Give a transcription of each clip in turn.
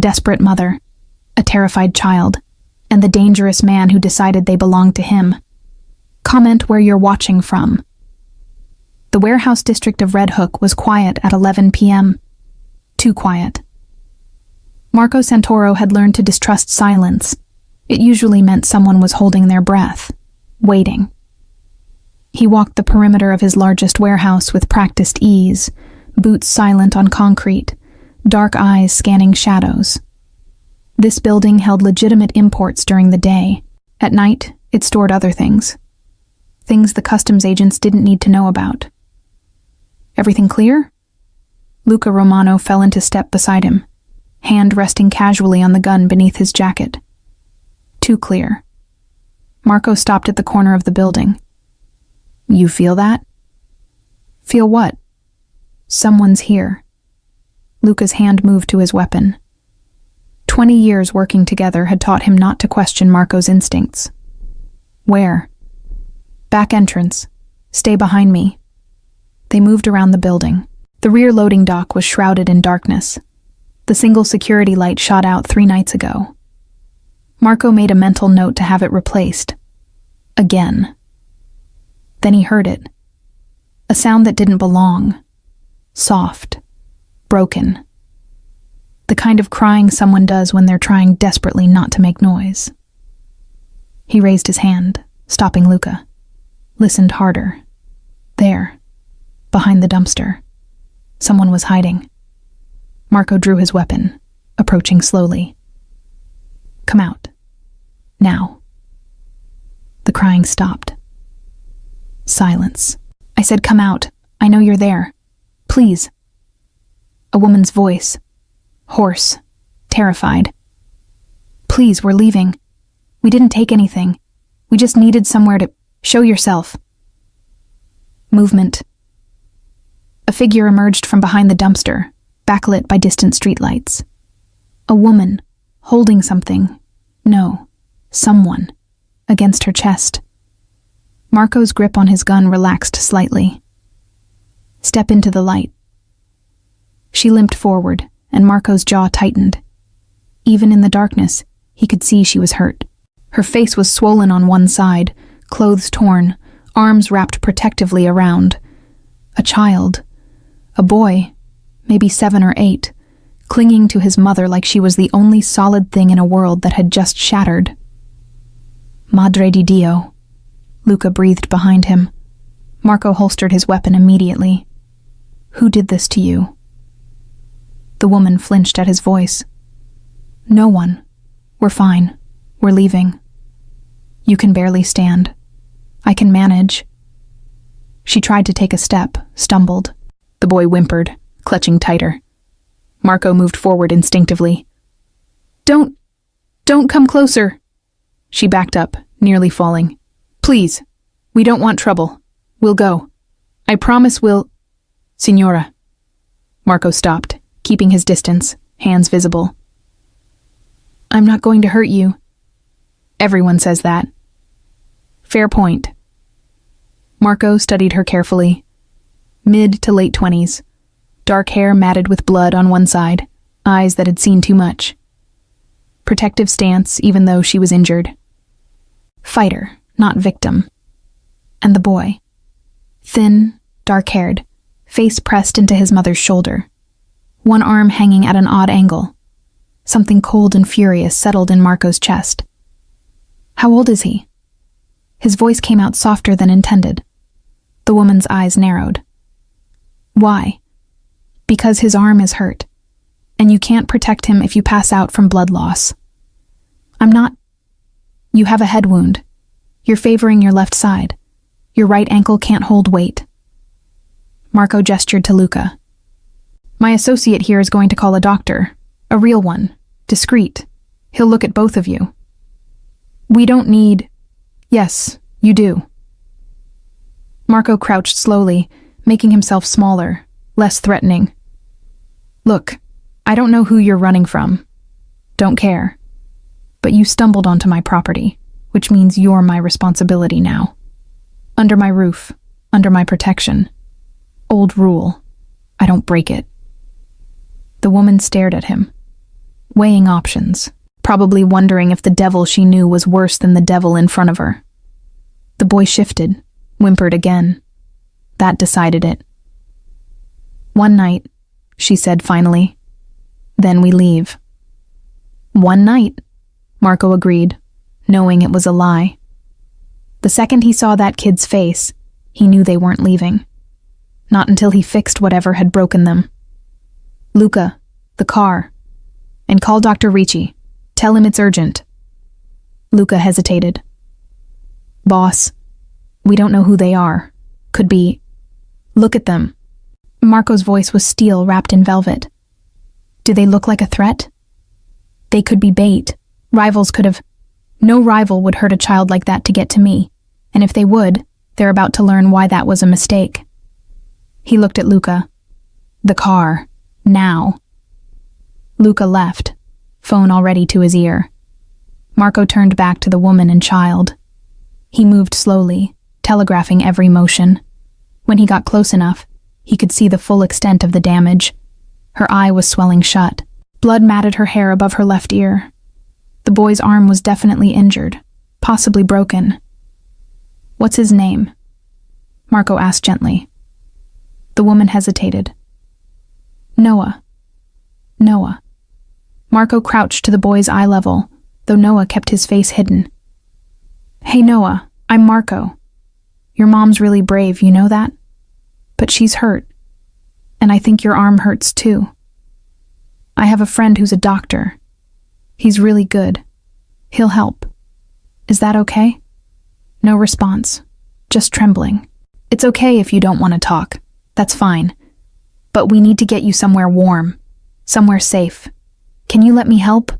desperate mother, a terrified child, and the dangerous man who decided they belonged to him. Comment where you're watching from. The warehouse district of Red Hook was quiet at 11 p.m. Too quiet. Marco Santoro had learned to distrust silence. It usually meant someone was holding their breath, waiting. He walked the perimeter of his largest warehouse with practiced ease, boots silent on concrete, dark eyes scanning shadows. This building held legitimate imports during the day. At night, it stored other things. Things the customs agents didn't need to know about. Everything clear? Luca Romano fell into step beside him, hand resting casually on the gun beneath his jacket. Too clear. Marco stopped at the corner of the building. You feel that? Feel what? Someone's here. Luca's hand moved to his weapon. 20 years working together had taught him not to question Marco's instincts. Where? Back entrance. Stay behind me. They moved around the building. The rear loading dock was shrouded in darkness. The single security light shot out 3 nights ago. Marco made a mental note to have it replaced. Again. Then he heard it. A sound that didn't belong. Soft. Broken. The kind of crying someone does when they're trying desperately not to make noise. He raised his hand, stopping Luca. Listened harder. There. Behind the dumpster. Someone was hiding. Marco drew his weapon, approaching slowly. Come out. Now. The crying stopped. Silence. I said come out. I know you're there. Please. A woman's voice. Hoarse. Terrified. Please, we're leaving. We didn't take anything. We just needed somewhere to... Show yourself. Movement. A figure emerged from behind the dumpster, backlit by distant streetlights. A woman, holding something. No, someone. Against her chest. Marco's grip on his gun relaxed slightly. Step into the light. She limped forward, and Marco's jaw tightened. Even in the darkness, he could see she was hurt. Her face was swollen on one side, clothes torn, arms wrapped protectively around. A child. A boy, maybe 7 or 8, clinging to his mother like she was the only solid thing in a world that had just shattered. Madre di Dio. Luca breathed behind him. Marco holstered his weapon immediately. Who did this to you? The woman flinched at his voice. No one. We're fine. We're leaving. You can barely stand. I can manage. She tried to take a step, stumbled. The boy whimpered, clutching tighter. Marco moved forward instinctively. Don't come closer. She backed up, nearly falling. Please, we don't want trouble. We'll go. I promise we'll... Signora. Marco stopped, keeping his distance, hands visible. I'm not going to hurt you. Everyone says that. Fair point. Marco studied her carefully. Mid to late 20s. Dark hair matted with blood on one side, eyes that had seen too much. Protective stance, even though she was injured. Fighter, not victim. And the boy. Thin, dark-haired, face pressed into his mother's shoulder. One arm hanging at an odd angle. Something cold and furious settled in Marco's chest. How old is he? His voice came out softer than intended. The woman's eyes narrowed. Why? Because his arm is hurt, and you can't protect him if you pass out from blood loss. I'm not... You have a head wound. You're favoring your left side. Your right ankle can't hold weight. Marco gestured to Luca. My associate here is going to call a doctor. A real one. Discreet. He'll look at both of you. We don't need... Yes, you do. Marco crouched slowly, making himself smaller, less threatening. Look, I don't know who you're running from. Don't care. But you stumbled onto my property, which means you're my responsibility now. Under my roof, under my protection. Old rule. I don't break it. The woman stared at him. weighing options, probably wondering if the devil she knew was worse than the devil in front of her. The boy shifted, whimpered again. That decided it. "One night," she said finally. "Then we leave." "One night," Marco agreed, knowing it was a lie. The second he saw that kid's face, he knew they weren't leaving. Not until he fixed whatever had broken them. "Luca, the car. And call Dr. Ricci. Tell him it's urgent." Luca hesitated. "Boss, we don't know who they are. Could be... Look at them." Marco's voice was steel wrapped in velvet. "Do they look like a threat? They could be bait. Rivals could have... No rival would hurt a child like that to get to me. And if they would, they're about to learn why that was a mistake." He looked at Luca. "The car. Now." Luca left, phone already to his ear. Marco turned back to the woman and child. He moved slowly, telegraphing every motion. When he got close enough, he could see the full extent of the damage. Her eye was swelling shut. Blood matted her hair above her left ear. The boy's arm was definitely injured, possibly broken. "What's his name?" Marco asked gently. The woman hesitated. "Noah. Noah." Marco crouched to the boy's eye level, though Noah kept his face hidden. "Hey Noah, I'm Marco. Your mom's really brave, you know that? But she's hurt. And I think your arm hurts too. I have a friend who's a doctor. He's really good. He'll help. Is that okay?" No response. Just trembling. "It's okay if you don't want to talk. That's fine. But we need to get you somewhere warm. Somewhere safe. Can you let me help?"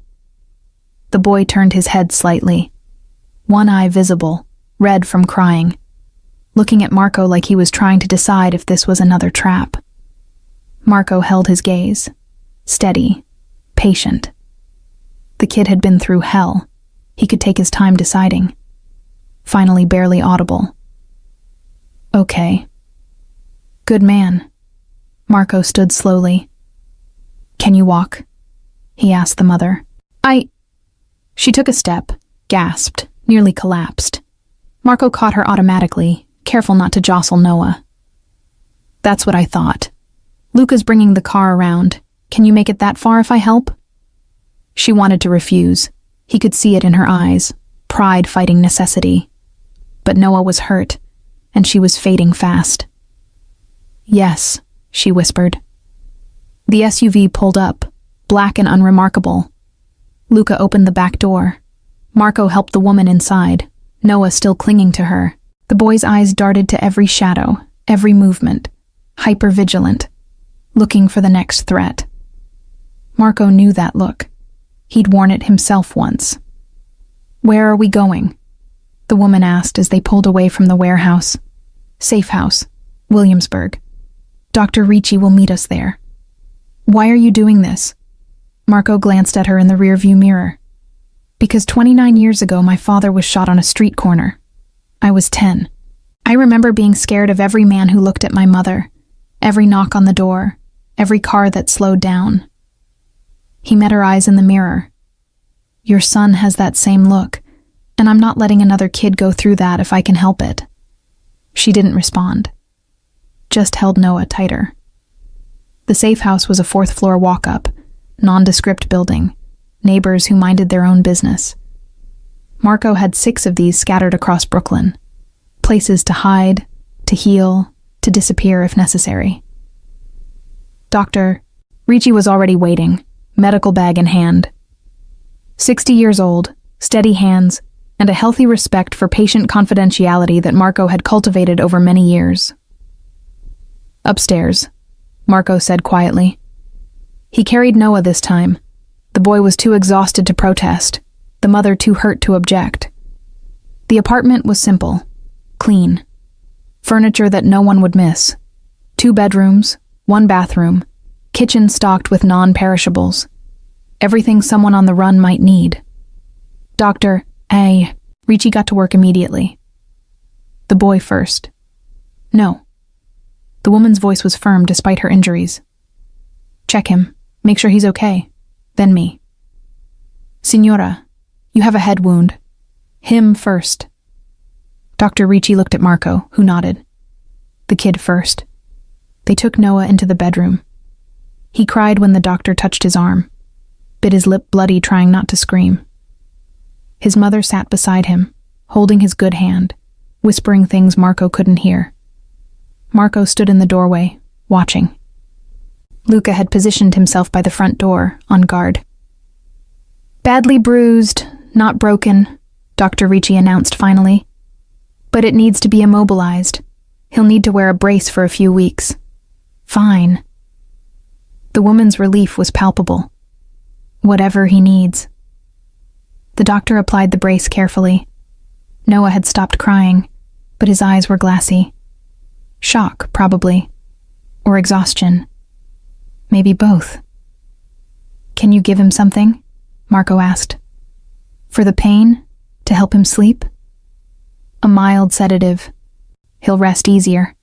The boy turned his head slightly. One eye visible, red from crying. Looking at Marco like he was trying to decide if this was another trap. Marco held his gaze. Steady. Patient. The kid had been through hell. He could take his time deciding. Finally barely audible. "Okay. Good man." Marco stood slowly. "Can you walk?" he asked the mother. She took a step, gasped, nearly collapsed. Marco caught her automatically, careful not to jostle Noah. "That's what I thought. Luca's bringing the car around. Can you make it that far if I help?" She wanted to refuse. He could see it in her eyes, pride fighting necessity. But Noah was hurt, and she was fading fast. "Yes," she whispered. The SUV pulled up, black and unremarkable. Luca opened the back door. Marco helped the woman inside, Noah still clinging to her. The boy's eyes darted to every shadow, every movement, hyper-vigilant, looking for the next threat. Marco knew that look. He'd worn it himself once. "Where are we going?" the woman asked as they pulled away from the warehouse. "Safe house, Williamsburg. Dr. Ricci will meet us there." "Why are you doing this?" Marco glanced at her in the rearview mirror. "Because 29 years ago my father was shot on a street corner. I was 10. I remember being scared of every man who looked at my mother, every knock on the door, every car that slowed down." He met her eyes in the mirror. "Your son has that same look, and I'm not letting another kid go through that if I can help it." She didn't respond, just held Noah tighter. The safe house was a fourth-floor walk-up, nondescript building, neighbors who minded their own business. Marco had 6 of these scattered across Brooklyn, places to hide, to heal, to disappear if necessary. Dr. Ricci was already waiting, medical bag in hand. 60 years old, steady hands, and a healthy respect for patient confidentiality that Marco had cultivated over many years. "Upstairs," Marco said quietly. He carried Noah this time. The boy was too exhausted to protest, the mother too hurt to object. The apartment was simple, clean. Furniture that no one would miss. 2 bedrooms, 1 bathroom, kitchen stocked with non-perishables. Everything someone on the run might need. Dr. Ricci got to work immediately. "The boy first." "No." The woman's voice was firm despite her injuries. "Check him. Make sure he's okay. Then me." Signora, you have a head wound. Him first. Dr. Ricci looked at Marco, who nodded. The kid first. They took Noah into the bedroom. He cried when the doctor touched his arm, bit his lip bloody trying not to scream. His mother sat beside him, holding his good hand, whispering things Marco couldn't hear. Marco stood in the doorway, watching. Luca had positioned himself by the front door, on guard. Badly bruised, not broken, Dr. Ricci announced finally. But it needs to be immobilized. He'll need to wear a brace for a few weeks. Fine. The woman's relief was palpable. Whatever he needs. The doctor applied the brace carefully. Noah had stopped crying, but his eyes were glassy. Shock, probably. Or exhaustion. Maybe both. Can you give him something? Marco asked. For the pain? To help him sleep? A mild sedative. He'll rest easier.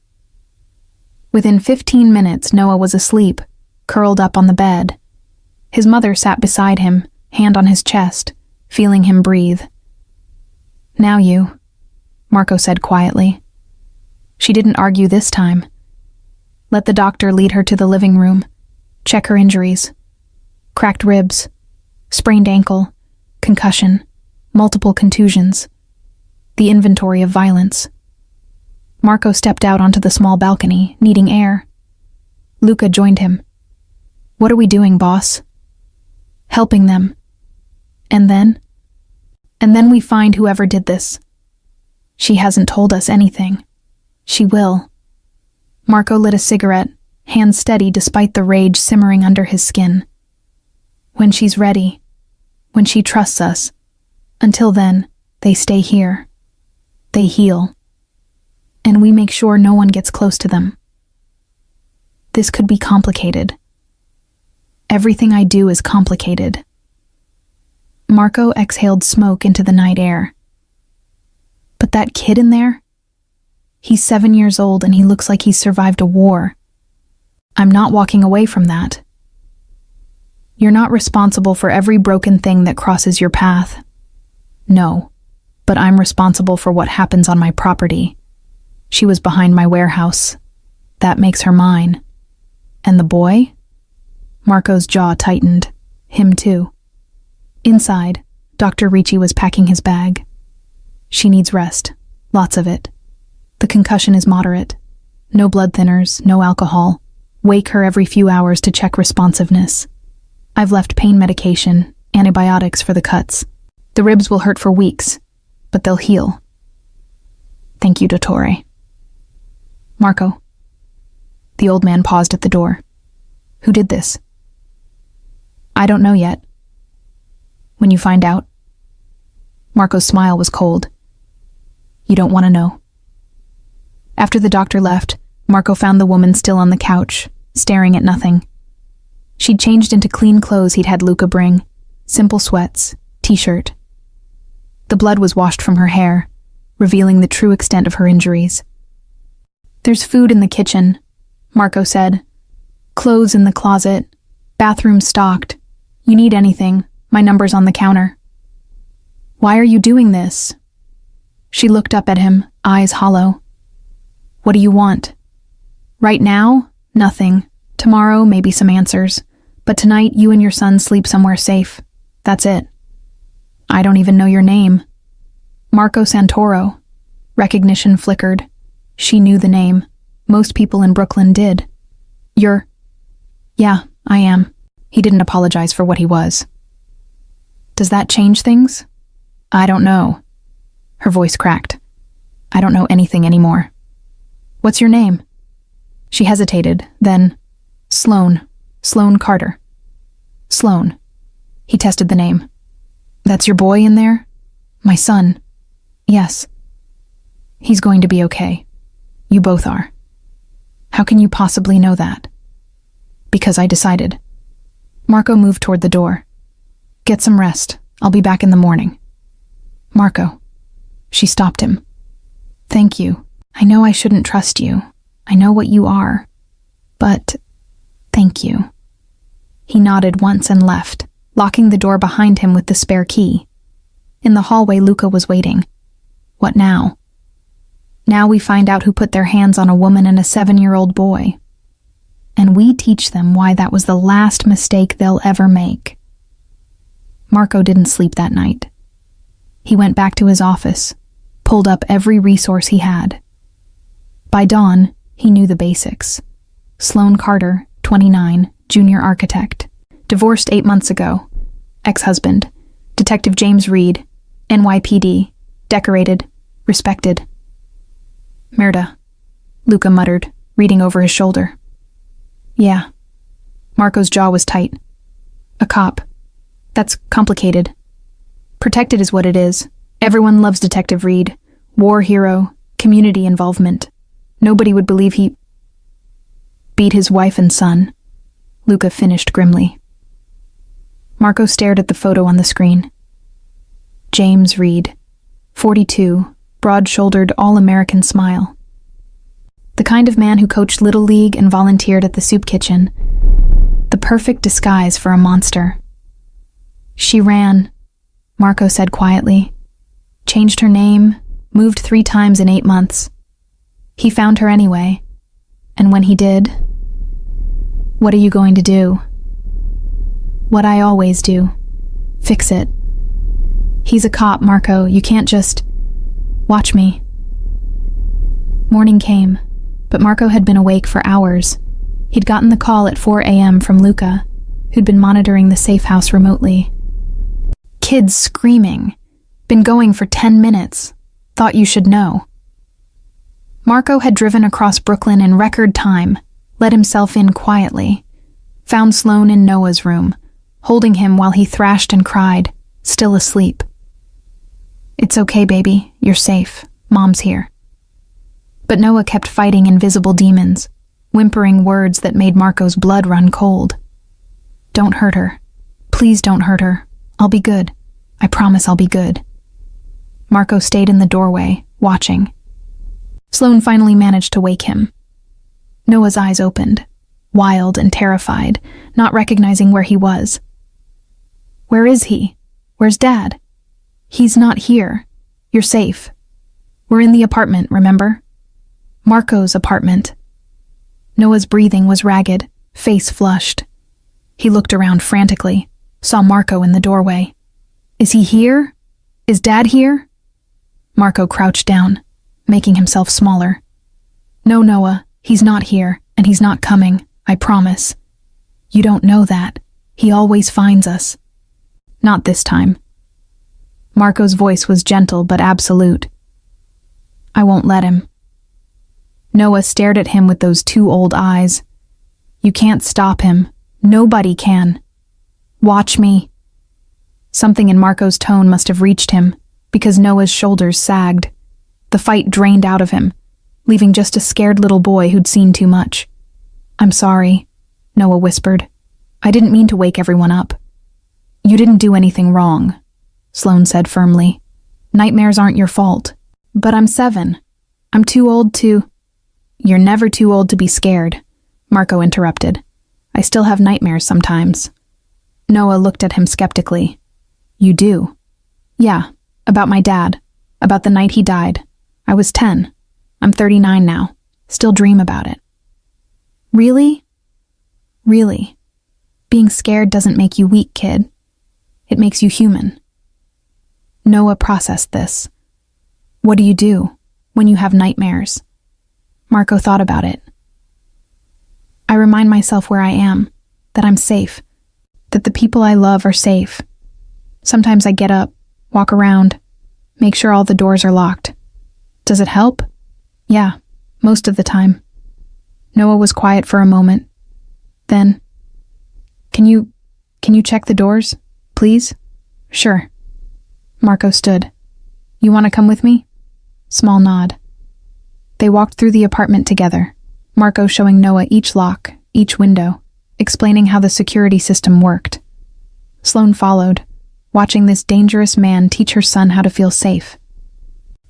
Within 15 minutes, Noah was asleep, curled up on the bed. His mother sat beside him, hand on his chest, feeling him breathe. Now you, Marco said quietly. She didn't argue this time. Let the doctor lead her to the living room, check her injuries. Cracked ribs, sprained ankle, concussion, multiple contusions. The inventory of violence. Marco stepped out onto the small balcony, needing air. Luca joined him. What are we doing, boss? Helping them. And then? And then we find whoever did this. She hasn't told us anything. She will. Marco lit a cigarette, hand steady despite the rage simmering under his skin. When she's ready. When she trusts us. Until then, they stay here. They heal. And we make sure no one gets close to them. This could be complicated. Everything I do is complicated. Marco exhaled smoke into the night air. But that kid in there? He's 7 years old and he looks like he's survived a war. I'm not walking away from that. You're not responsible for every broken thing that crosses your path. No, but I'm responsible for what happens on my property. She was behind my warehouse. That makes her mine. And the boy? Marco's jaw tightened. Him too. Inside, Dr. Ricci was packing his bag. She needs rest. Lots of it. The concussion is moderate. No blood thinners, no alcohol. Wake her every few hours to check responsiveness. I've left pain medication, antibiotics for the cuts. The ribs will hurt for weeks, but they'll heal. Thank you, Dottore. Marco. The old man paused at the door. Who did this? I don't know yet. When you find out? Marco's smile was cold. You don't want to know. After the doctor left, Marco found the woman still on the couch, staring at nothing. She'd changed into clean clothes he'd had Luca bring. Simple sweats, t-shirt. The blood was washed from her hair, revealing the true extent of her injuries. There's food in the kitchen, Marco said. Clothes in the closet. Bathroom stocked. You need anything, my number's on the counter. Why are you doing this? She looked up at him, eyes hollow. What do you want? Right now, nothing. Tomorrow, maybe some answers. But tonight, you and your son sleep somewhere safe. That's it. I don't even know your name. Marco Santoro. Recognition flickered. She knew the name. Most people in Brooklyn did. You're... Yeah, I am. He didn't apologize for what he was. Does that change things? I don't know. Her voice cracked. I don't know anything anymore. What's your name? She hesitated, then... Sloan. Sloan Carter. Sloan. He tested the name. That's your boy in there? My son. Yes. He's going to be okay. You both are. How can you possibly know that? Because I decided. Marco moved toward the door. Get some rest. I'll be back in the morning. Marco. She stopped him. Thank you. I know I shouldn't trust you. I know what you are. But... thank you. He nodded once and left, locking the door behind him with the spare key. In the hallway, Luca was waiting. What now? Now we find out who put their hands on a woman and a 7-year-old boy. And we teach them why that was the last mistake they'll ever make. Marco didn't sleep that night. He went back to his office, pulled up every resource he had. By dawn, he knew the basics. Sloane Carter, 29, junior architect. Divorced 8 months ago. Ex-husband. Detective James Reed, NYPD. Decorated. Respected. Merda, Luca muttered, reading over his shoulder. Yeah. Marco's jaw was tight. A cop. That's complicated. Protected is what it is. Everyone loves Detective Reed. War hero, community involvement. Nobody would believe he beat his wife and son. Luca finished grimly. Marco stared at the photo on the screen. James Reed, 42, broad-shouldered, all-American smile. The kind of man who coached Little League and volunteered at the soup kitchen. The perfect disguise for a monster. She ran, Marco said quietly. Changed her name, moved 3 times in 8 months. He found her anyway. And when he did, what are you going to do? What I always do. Fix it. He's a cop, Marco. You can't just... Watch me. Morning came, but Marco had been awake for hours. He'd gotten the call at 4 a.m. from Luca, who'd been monitoring the safe house remotely. Kids screaming. Been going for 10 minutes. Thought you should know. Marco had driven across Brooklyn in record time, let himself in quietly, found Sloane in Noah's room, holding him while he thrashed and cried, still asleep. It's okay, baby. You're safe. Mom's here. But Noah kept fighting invisible demons, whimpering words that made Marco's blood run cold. Don't hurt her. Please don't hurt her. I'll be good. I promise I'll be good. Marco stayed in the doorway, watching. Sloane finally managed to wake him. Noah's eyes opened, wild and terrified, not recognizing where he was. Where is he? Where's Dad? He's not here. You're safe. We're in the apartment, remember? Marco's apartment. Noah's breathing was ragged, face flushed. He looked around frantically, saw Marco in the doorway. Is he here? Is Dad here? Marco crouched down, making himself smaller. No, Noah, he's not here, and he's not coming, I promise. You don't know that. He always finds us. Not this time. Marco's voice was gentle but absolute. I won't let him. Noah stared at him with those 2 old eyes. You can't stop him. Nobody can. Watch me. Something in Marco's tone must have reached him, because Noah's shoulders sagged. The fight drained out of him, leaving just a scared little boy who'd seen too much. I'm sorry, Noah whispered. I didn't mean to wake everyone up. You didn't do anything wrong, Sloane said firmly. Nightmares aren't your fault. But I'm 7. I'm too old to... You're never too old to be scared, Marco interrupted. I still have nightmares sometimes. Noah looked at him skeptically. You do? Yeah, about my dad. About the night he died. I was 10. I'm 39 now. Still dream about it. Really? Really. Being scared doesn't make you weak, kid. It makes you human. Noah processed this. What do you do when you have nightmares? Marco thought about it. I remind myself where I am, that I'm safe, that the people I love are safe. Sometimes I get up, walk around, make sure all the doors are locked. Does it help? Yeah, most of the time. Noah was quiet for a moment. Then, Can you check the doors, please? Sure. Marco stood. You want to come with me? Small nod. They walked through the apartment together, Marco showing Noah each lock, each window, explaining how the security system worked. Sloane followed, watching this dangerous man teach her son how to feel safe.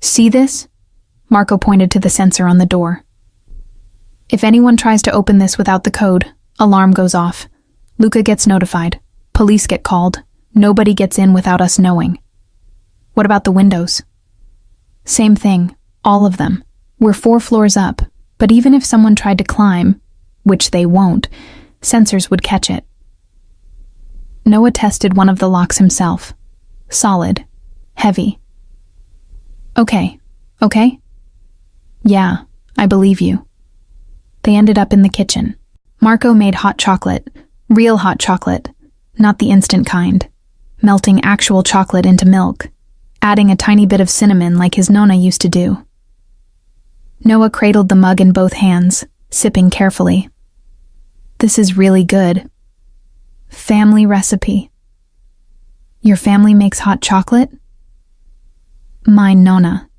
See this? Marco pointed to the sensor on the door. If anyone tries to open this without the code, alarm goes off. Luca gets notified. Police get called. Nobody gets in without us knowing. What about the windows? Same thing, all of them. We're 4 floors up, but even if someone tried to climb, which they won't, sensors would catch it. Noah tested one of the locks himself. Solid. Heavy. Okay. Yeah, I believe you. They ended up in the kitchen. Marco made hot chocolate, real hot chocolate, not the instant kind, melting actual chocolate into milk, adding a tiny bit of cinnamon like his Nonna used to do. Noah cradled the mug in both hands, sipping carefully. This is really good. Family recipe. Your family makes hot chocolate? My Nonna.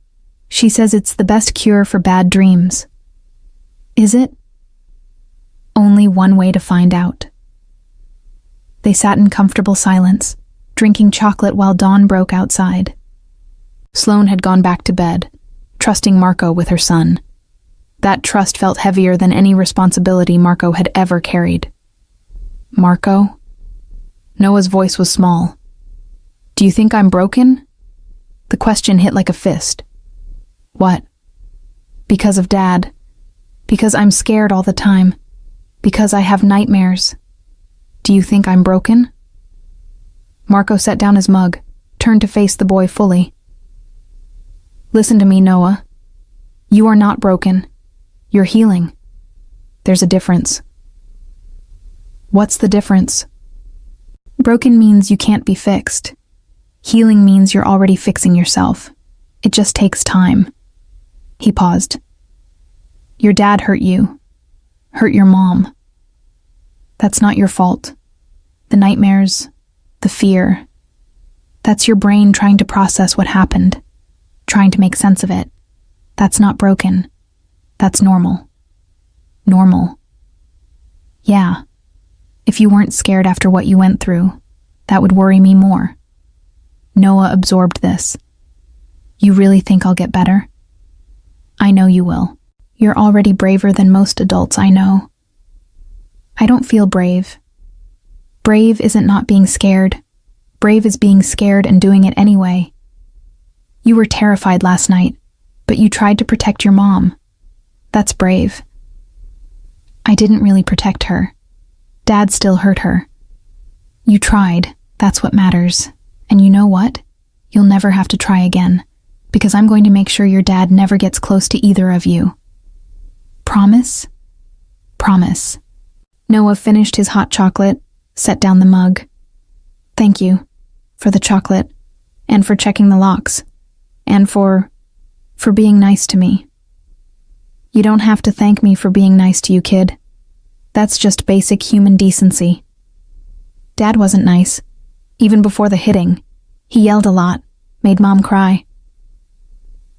She says it's the best cure for bad dreams. Is it? Only one way to find out. They sat in comfortable silence, drinking chocolate while dawn broke outside. Sloane had gone back to bed, trusting Marco with her son. That trust felt heavier than any responsibility Marco had ever carried. Marco? Noah's voice was small. Do you think I'm broken? The question hit like a fist. What? Because of Dad. Because I'm scared all the time. Because I have nightmares. Do you think I'm broken? Marco set down his mug, turned to face the boy fully. Listen to me, Noah. You are not broken. You're healing. There's a difference. What's the difference? Broken means you can't be fixed. Healing means you're already fixing yourself. It just takes time. He paused. Your dad hurt you. Hurt your mom. That's not your fault. The nightmares, the fear, that's your brain trying to process what happened, trying to make sense of it. That's not broken. That's normal. Normal. Yeah. If you weren't scared after what you went through, that would worry me more. Noah absorbed this. You really think I'll get better? I know you will. You're already braver than most adults I know. I don't feel brave. Brave isn't not being scared. Brave is being scared and doing it anyway. You were terrified last night, but you tried to protect your mom. That's brave. I didn't really protect her. Dad still hurt her. You tried, that's what matters. And you know what? You'll never have to try again, because I'm going to make sure your dad never gets close to either of you. Promise? Promise. Noah finished his hot chocolate, set down the mug. Thank you. For the chocolate, and for checking the locks, and for being nice to me. You don't have to thank me for being nice to you, kid. That's just basic human decency. Dad wasn't nice. Even before the hitting. He yelled a lot, made Mom cry.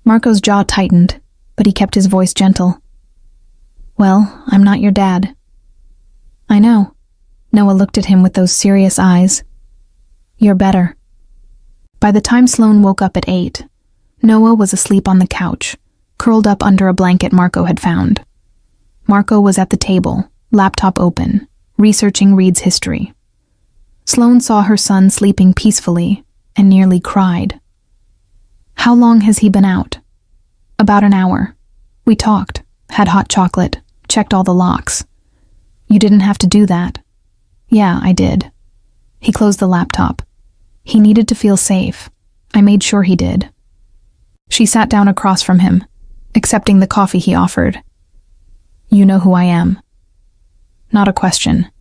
Marco's jaw tightened, but he kept his voice gentle. Well, I'm not your dad. I know. Noah looked at him with those serious eyes. You're better. By the time Sloane woke up at 8, Noah was asleep on the couch, curled up under a blanket Marco had found. Marco was at the table, laptop open, researching Reed's history. Sloane saw her son sleeping peacefully and nearly cried. How long has he been out? About an hour. We talked, had hot chocolate, checked all the locks. You didn't have to do that. Yeah, I did. He closed the laptop. He needed to feel safe. I made sure he did. She sat down across from him, accepting the coffee he offered. You know who I am. Not a question.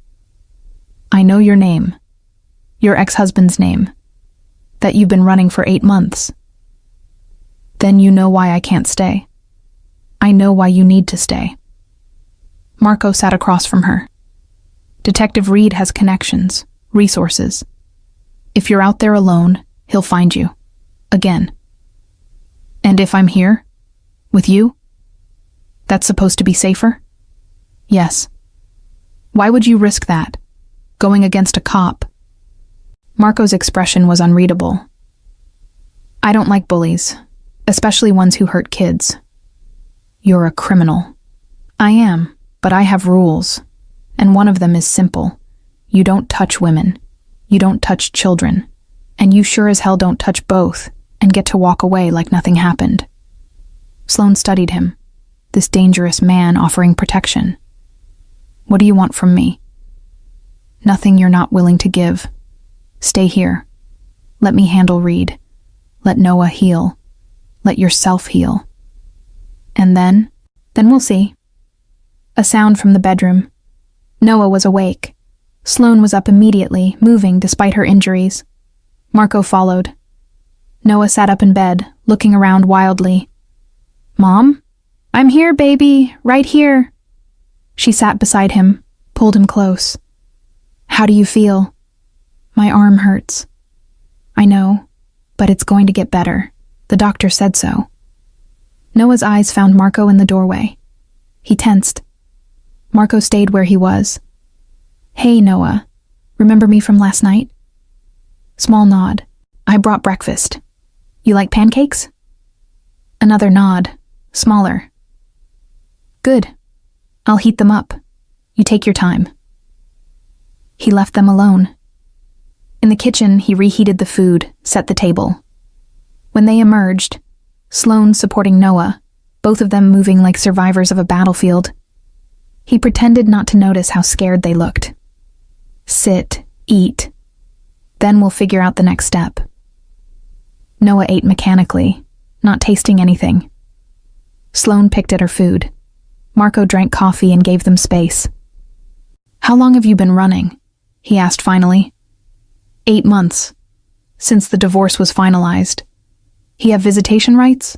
I know your name. Your ex-husband's name. That you've been running for 8 months. Then you know why I can't stay. I know why you need to stay. Marco sat across from her. Detective Reed has connections, resources. If you're out there alone, he'll find you. Again. And if I'm here? With you? That's supposed to be safer? Yes. Why would you risk that? Going against a cop? Marco's expression was unreadable. I don't like bullies, especially ones who hurt kids. You're a criminal. I am, but I have rules, and one of them is simple. You don't touch women. You don't touch children. And you sure as hell don't touch both and get to walk away like nothing happened. Sloane studied him, this dangerous man offering protection. What do you want from me? Nothing you're not willing to give. Stay here. Let me handle Reed. Let Noah heal. Let yourself heal. And then we'll see. A sound from the bedroom. Noah was awake. Sloane was up immediately, moving despite her injuries. Marco followed. Noah sat up in bed, looking around wildly. Mom? I'm here, baby, right here. She sat beside him, pulled him close. How do you feel? My arm hurts. I know, but it's going to get better. The doctor said so. Noah's eyes found Marco in the doorway. He tensed. Marco stayed where he was. Hey, Noah. Remember me from last night? Small nod. I brought breakfast. You like pancakes? Another nod. Smaller. Good. I'll heat them up. You take your time. He left them alone. In the kitchen, he reheated the food, set the table. When they emerged, Sloane supporting Noah, both of them moving like survivors of a battlefield, he pretended not to notice how scared they looked. Sit, eat. Then we'll figure out the next step. Noah ate mechanically, not tasting anything. Sloane picked at her food. Marco drank coffee and gave them space. How long have you been running? He asked finally. 8 months. Since the divorce was finalized. He have visitation rights?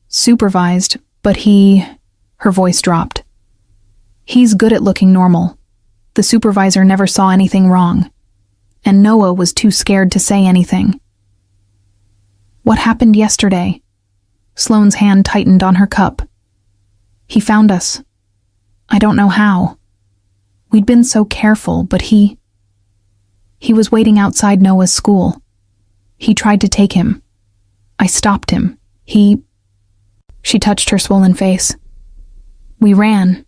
Supervised, but her voice dropped. He's good at looking normal. The supervisor never saw anything wrong. And Noah was too scared to say anything. What happened yesterday? Sloane's hand tightened on her cup. He found us. I don't know how. We'd been so careful, but he was waiting outside Noah's school. He tried to take him. I stopped him. She touched her swollen face. We ran.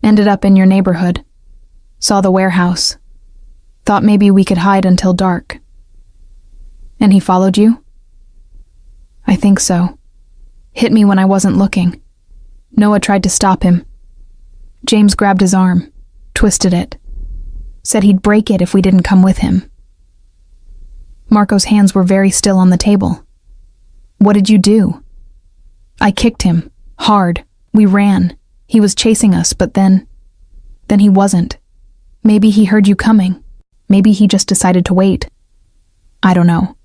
Ended up in your neighborhood. Saw the warehouse. Thought maybe we could hide until dark. And he followed you? I think so. Hit me when I wasn't looking. Noah tried to stop him. James grabbed his arm, twisted it. Said he'd break it if we didn't come with him. Marco's hands were very still on the table. What did you do? I kicked him, hard. We ran. He was chasing us, but then he wasn't. Maybe he heard you coming. Maybe he just decided to wait. I don't know.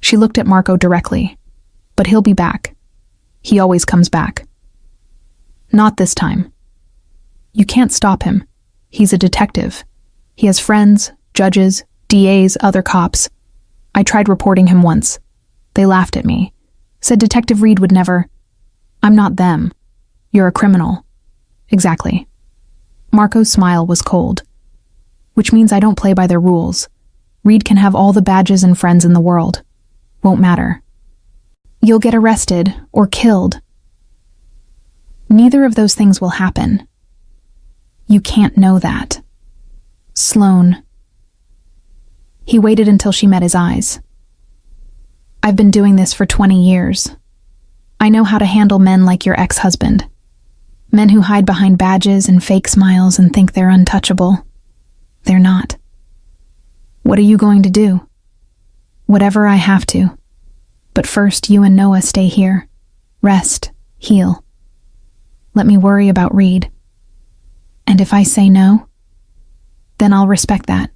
She looked at Marco directly. But he'll be back. He always comes back. Not this time. You can't stop him. He's a detective. He has friends, judges, DAs, other cops. I tried reporting him once. They laughed at me. Said Detective Reed would never. I'm not them. You're a criminal. Exactly. Marco's smile was cold. Which means I don't play by their rules. Reed can have all the badges and friends in the world. Won't matter. You'll get arrested or killed. Neither of those things will happen. You can't know that. Sloane. He waited until she met his eyes. I've been doing this for 20 years. I know how to handle men like your ex-husband. Men who hide behind badges and fake smiles and think they're untouchable. They're not. What are you going to do? Whatever I have to. But first, you and Noah stay here. Rest. Heal. Let me worry about Reed. And if I say no, then I'll respect that.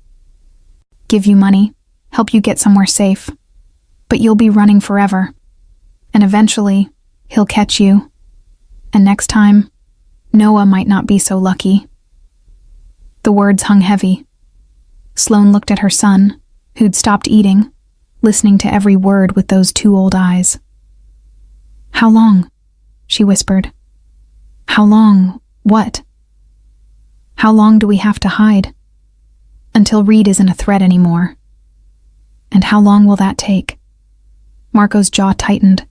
Give you money, help you get somewhere safe. But you'll be running forever. And eventually, he'll catch you. And next time, Noah might not be so lucky. The words hung heavy. Sloane looked at her son, who'd stopped eating, listening to every word with those 2 old eyes. How long? She whispered. How long? What? How long do we have to hide? Until Reed isn't a threat anymore. And how long will that take? Marco's jaw tightened.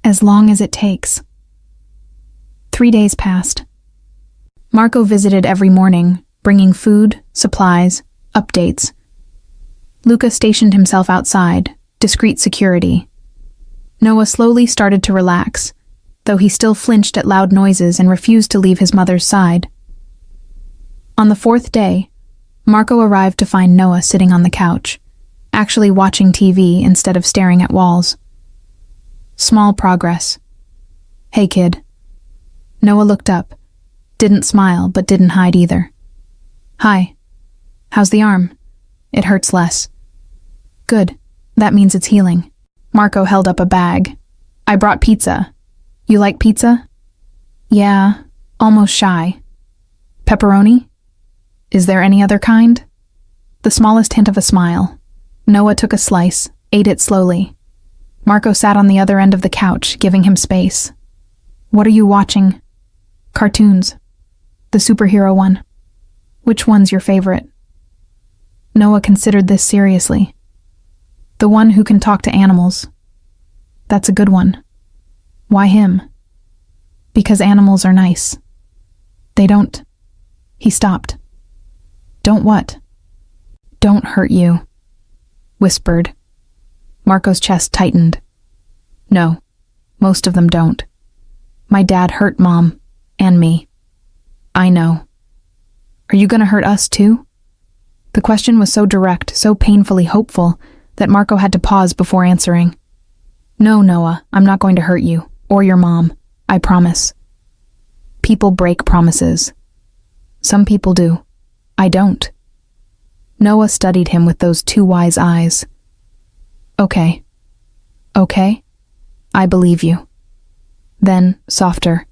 As long as it takes. 3 days passed. Marco visited every morning, bringing food, supplies, updates. Luca stationed himself outside, discreet security. Noah slowly started to relax, though he still flinched at loud noises and refused to leave his mother's side. On the fourth day, Marco arrived to find Noah sitting on the couch, actually watching TV instead of staring at walls. Small progress. "Hey, kid." Noah looked up, didn't smile but didn't hide either. "Hi. How's the arm? It hurts less." "Good. That means it's healing." Marco held up a bag. "I brought pizza. You like pizza?" "Yeah, almost shy." "Pepperoni? Is there any other kind?" The smallest hint of a smile. Noah took a slice, ate it slowly. Marco sat on the other end of the couch, giving him space. "What are you watching?" "Cartoons. The superhero one." "Which one's your favorite?" Noah considered this seriously. "The one who can talk to animals." "That's a good one." "Why him?" "Because animals are nice." "They don't." He stopped. "Don't what?" "Don't hurt you," whispered. Marco's chest tightened. "No, most of them don't. My dad hurt Mom, and me. I know. Are you gonna hurt us too?" The question was so direct, so painfully hopeful, that Marco had to pause before answering. "No, Noah, I'm not going to hurt you, or your mom. I promise." People break promises. Some people do. I don't. Noah studied him with those two wise eyes. "Okay. Okay? I believe you." Then, softer.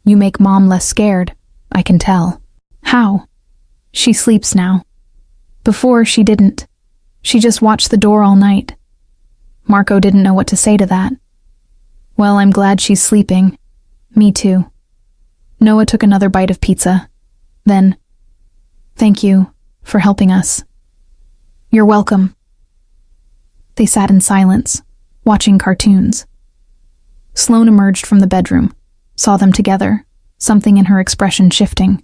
"You make Mom less scared, I can tell." "How?" "She sleeps now. Before, she didn't. She just watched the door all night." Marco didn't know what to say to that. "Well, I'm glad she's sleeping. Me too." Noah took another bite of pizza. Then, "Thank you for helping us." "You're welcome." They sat in silence, watching cartoons. Sloane emerged from the bedroom, saw them together, something in her expression shifting.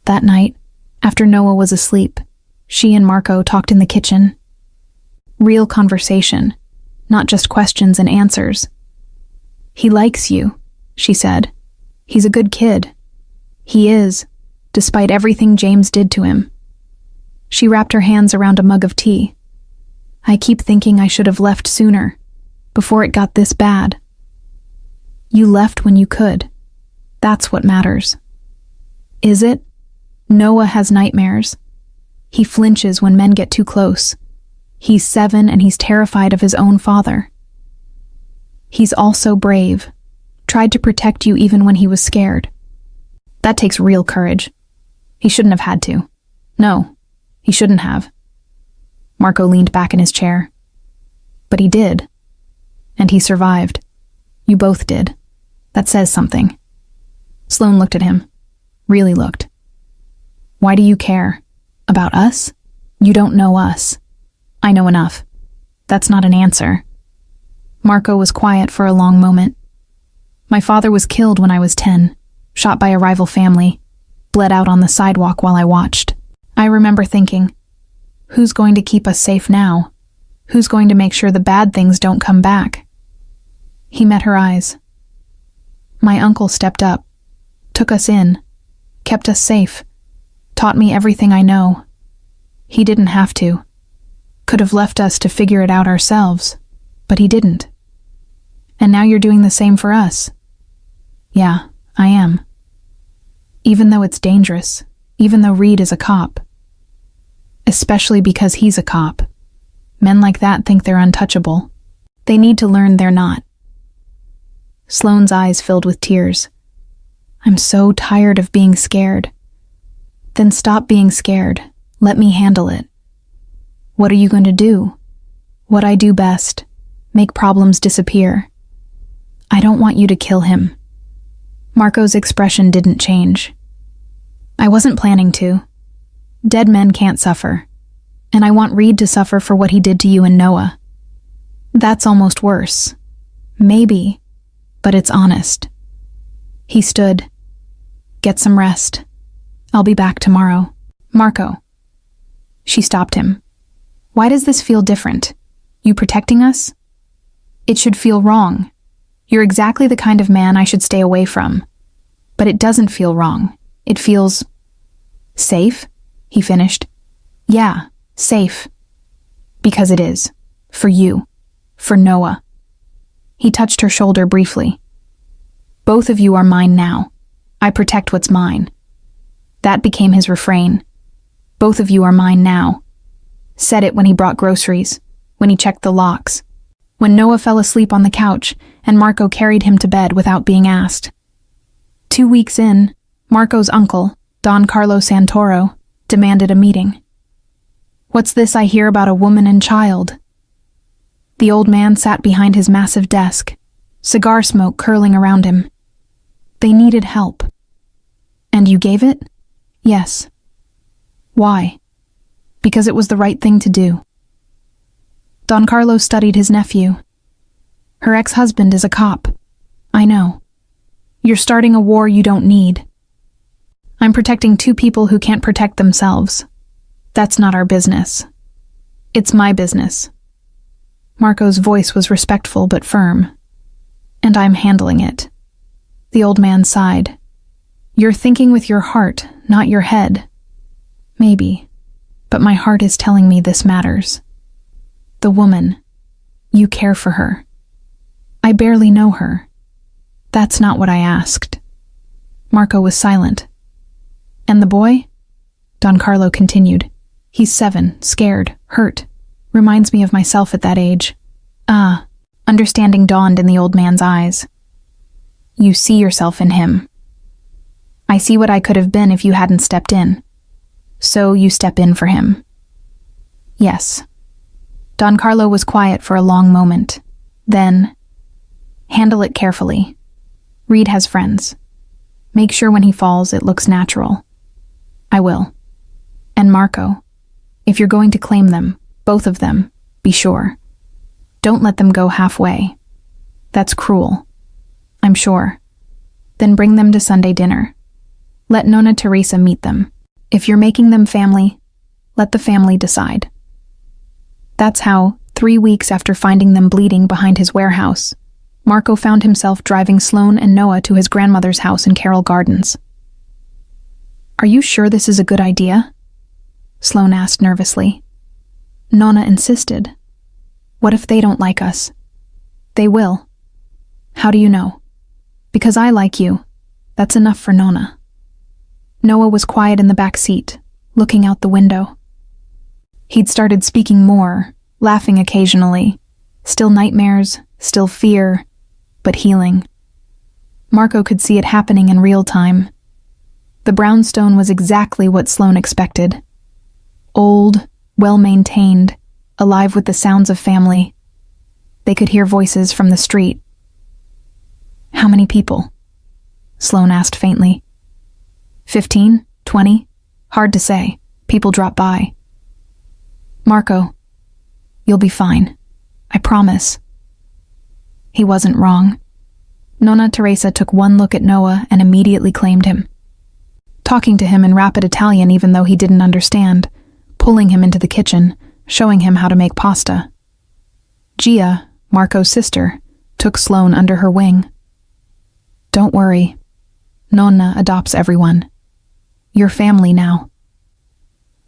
That night, after Noah was asleep, she and Marco talked in the kitchen. Real conversation, not just questions and answers. "He likes you," she said. "He's a good kid. He is, despite everything James did to him." She wrapped her hands around a mug of tea. "I keep thinking I should have left sooner, before it got this bad." "You left when you could. That's what matters." "Is it?" Noah has nightmares. He flinches when men get too close. He's 7 and he's terrified of his own father. He's also brave, tried to protect you even when he was scared. That takes real courage. He shouldn't have had to. No, he shouldn't have. Marco leaned back in his chair. But he did. And he survived. You both did. That says something. Sloane looked at him. Really looked. "Why do you care? About us? You don't know us. I know enough." That's not an answer. Marco was quiet for a long moment. "My father was killed when I was 10, shot by a rival family, bled out on the sidewalk while I watched. I remember thinking, who's going to keep us safe now? Who's going to make sure the bad things don't come back?" He met her eyes. "My uncle stepped up, took us in, kept us safe, taught me everything I know. He didn't have to. Could have left us to figure it out ourselves, but he didn't. And now you're doing the same for us." "Yeah, I am. Even though it's dangerous, even though Reed is a cop. Especially because he's a cop. Men like that think they're untouchable. They need to learn they're not." Sloane's eyes filled with tears. "I'm so tired of being scared." "Then stop being scared. Let me handle it." "What are you going to do?" "What I do best. Make problems disappear." "I don't want you to kill him." Marco's expression didn't change. "I wasn't planning to. Dead men can't suffer. And I want Reed to suffer for what he did to you and Noah. That's almost worse. Maybe, but it's honest." He stood. "Get some rest. I'll be back tomorrow." "Marco." She stopped him. Why does this feel different? You protecting us? It should feel wrong. You're exactly the kind of man I should stay away from. But it doesn't feel wrong. It feels... safe? He finished. Yeah, safe. Because it is. For you. For Noah. He touched her shoulder briefly. Both of you are mine now. I protect what's mine. That became his refrain. Both of you are mine now. Said it when he brought groceries, when he checked the locks, when Noah fell asleep on the couch and Marco carried him to bed without being asked. 2 weeks in, Marco's uncle, Don Carlo Santoro, demanded a meeting. What's this I hear about a woman and child? The old man sat behind his massive desk, cigar smoke curling around him. They needed help. And you gave it? Yes. Why? Because it was the right thing to do. Don Carlo studied his nephew. Her ex-husband is a cop. I know. You're starting a war you don't need. I'm protecting 2 people who can't protect themselves. That's not our business. It's my business. Marco's voice was respectful but firm. And I'm handling it. The old man sighed. You're thinking with your heart, not your head. Maybe. But my heart is telling me this matters. The woman. You care for her. I barely know her. That's not what I asked. Marco was silent. And the boy? Don Carlo continued. He's 7, scared, hurt. Reminds me of myself at that age. Understanding dawned in the old man's eyes. You see yourself in him. I see what I could have been if you hadn't stepped in. So you step in for him. Yes. Don Carlo was quiet for a long moment. Then, handle it carefully. Reed has friends. Make sure when he falls it looks natural. I will. And Marco, if you're going to claim them, both of them, be sure. Don't let them go halfway. That's cruel. I'm sure. Then bring them to Sunday dinner. Let Nonna Teresa meet them. If you're making them family, let the family decide. That's how, 3 weeks after finding them bleeding behind his warehouse, Marco found himself driving Sloane and Noah to his grandmother's house in Carroll Gardens. Are you sure this is a good idea? Sloane asked nervously. Nonna insisted. What if they don't like us? They will. How do you know? Because I like you. That's enough for Nonna. Noah was quiet in the back seat, looking out the window. He'd started speaking more, laughing occasionally. Still nightmares, still fear, but healing. Marco could see it happening in real time. The brownstone was exactly what Sloane expected. Old, well-maintained, alive with the sounds of family. They could hear voices from the street. How many people? Sloane asked faintly. 15? 20? Hard to say. People drop by. Marco, you'll be fine. I promise. He wasn't wrong. Nonna Teresa took one look at Noah and immediately claimed him. Talking to him in rapid Italian even though he didn't understand, pulling him into the kitchen, showing him how to make pasta. Gia, Marco's sister, took Sloane under her wing. Don't worry. Nonna adopts everyone. You're family now.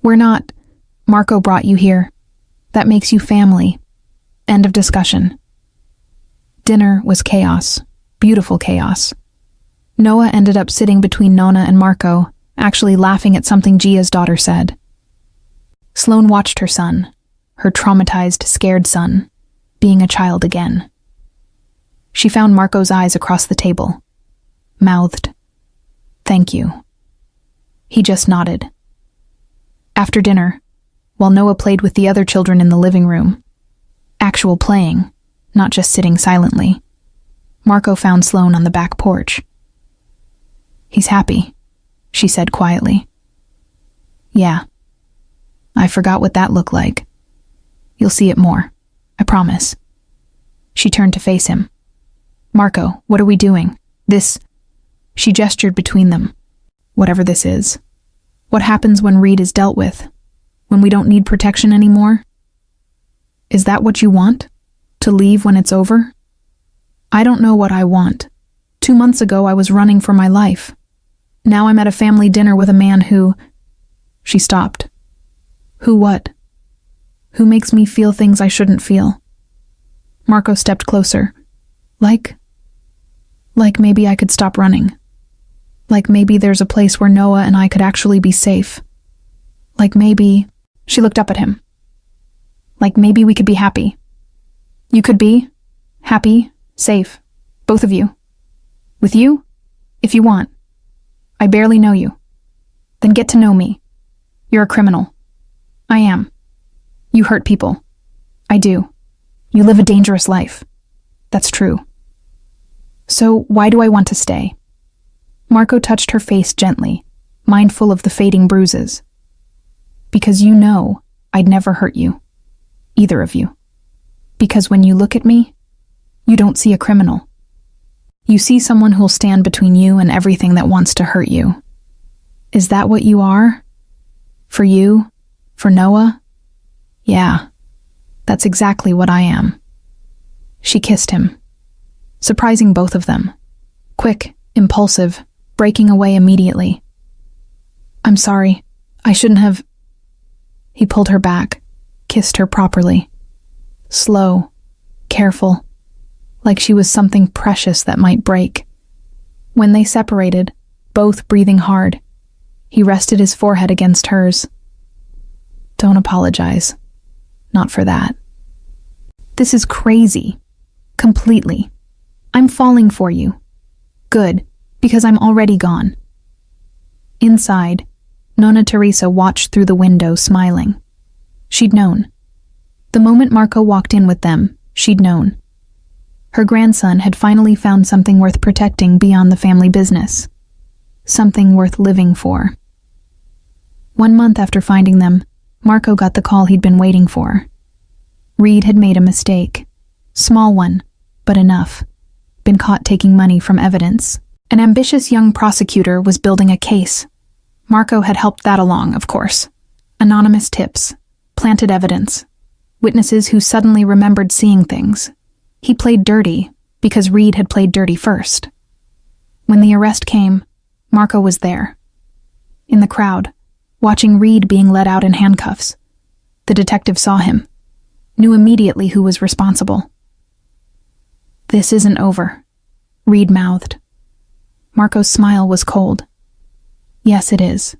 We're not. Marco brought you here. That makes you family. End of discussion. Dinner was chaos. Beautiful chaos. Noah ended up sitting between Nonna and Marco, actually laughing at something Gia's daughter said. Sloane watched her son, her traumatized, scared son, being a child again. She found Marco's eyes across the table. Mouthed, "Thank you." He just nodded. After dinner, while Noah played with the other children in the living room, actual playing, not just sitting silently, Marco found Sloane on the back porch. "He's happy," she said quietly. "Yeah. I forgot what that looked like. You'll see it more. I promise." She turned to face him. "Marco, what are we doing? This..." She gestured between them. "Whatever this is. What happens when Reed is dealt with? When we don't need protection anymore? Is that what you want? To leave when it's over? I don't know what I want. 2 months ago, I was running for my life. Now I'm at a family dinner with a man who... She stopped. Who what? Who makes me feel things I shouldn't feel? Marco stepped closer. Like maybe I could stop running. Like maybe there's a place where Noah and I could actually be safe. Like maybe... She looked up at him. Like maybe we could be happy. You could be happy, safe, both of you. With you, if you want. I barely know you. Then get to know me. You're a criminal. I am. You hurt people. I do. You live a dangerous life. That's true. So why do I want to stay? Marco touched her face gently, mindful of the fading bruises. Because you know I'd never hurt you. Either of you. Because when you look at me, you don't see a criminal. You see someone who'll stand between you and everything that wants to hurt you. Is that what you are? For you? For Noah? Yeah, that's exactly what I am. She kissed him, surprising both of them. Quick, impulsive, breaking away immediately. I'm sorry, I shouldn't have... He pulled her back, kissed her properly. Slow, careful, like she was something precious that might break. When they separated, both breathing hard, he rested his forehead against hers. Don't apologize. Not for that. This is crazy. Completely. I'm falling for you. Good, because I'm already gone. Inside, Nonna Teresa watched through the window, smiling. She'd known. The moment Marco walked in with them, she'd known. Her grandson had finally found something worth protecting beyond the family business. Something worth living for. 1 month after finding them, Marco got the call he'd been waiting for. Reed had made a mistake. Small one, but enough. Been caught taking money from evidence. An ambitious young prosecutor was building a case. Marco had helped that along, of course. Anonymous tips. Planted evidence. Witnesses who suddenly remembered seeing things. He played dirty because Reed had played dirty first. When the arrest came, Marco was there. In the crowd, watching Reed being let out in handcuffs. The detective saw him. Knew immediately who was responsible. This isn't over, Reed mouthed. Marco's smile was cold. Yes, it is.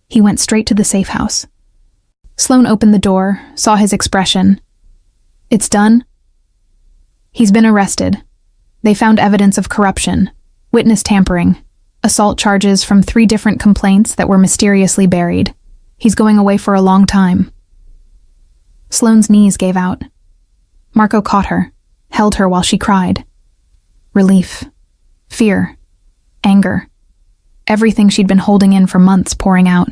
He went straight to the safe house. Sloane opened the door, saw his expression. It's done? He's been arrested. They found evidence of corruption, witness tampering, assault charges from 3 different complaints that were mysteriously buried. He's going away for a long time. Sloane's knees gave out. Marco caught her, held her while she cried. Relief, fear, anger, everything she'd been holding in for months pouring out.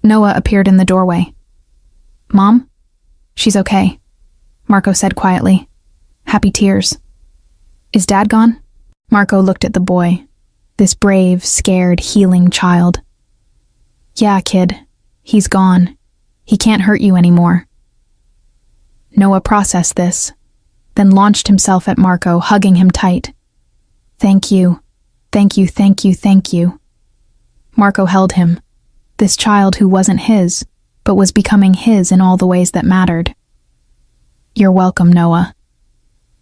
Noah appeared in the doorway. Mom? She's okay, Marco said quietly. Happy tears. Is Dad gone? Marco looked at the boy, this brave, scared, healing child. Yeah, kid, he's gone. He can't hurt you anymore. Noah processed this, then launched himself at Marco, hugging him tight. Thank you, thank you, thank you, thank you. Marco held him, this child who wasn't his, but was becoming his in all the ways that mattered. You're welcome, Noah.